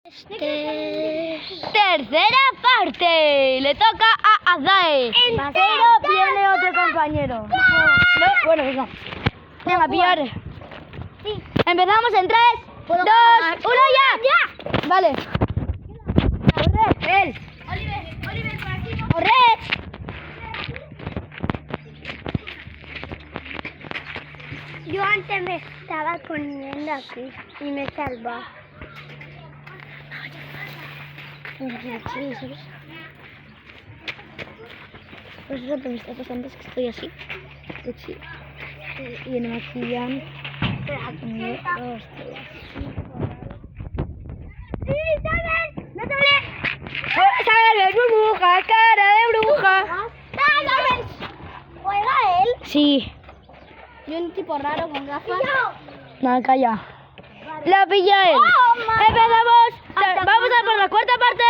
Tercera parte. Le toca a Azae. Pero viene otro compañero. No, bueno, pues no. Venga, pillar. Empezamos en 3, 2, 1, ya. Vale. Corre, él. Oliver, por aquí. Corre. Yo antes me estaba poniendo aquí y me salvó. ¿Sabes? Pues eso me está pasando, es que estoy así. Sí. Y en el maquillán. ¡Sí, sabes! ¡No sale! ¡Sale burbuja! ¡Cara de bruja! ¿Sabes? ¿Juega él? Sí. Y un tipo raro con gafas. No, calla. La pilla él. ¡Oh, madre! Empezamos. Vamos a por la cuarta parte.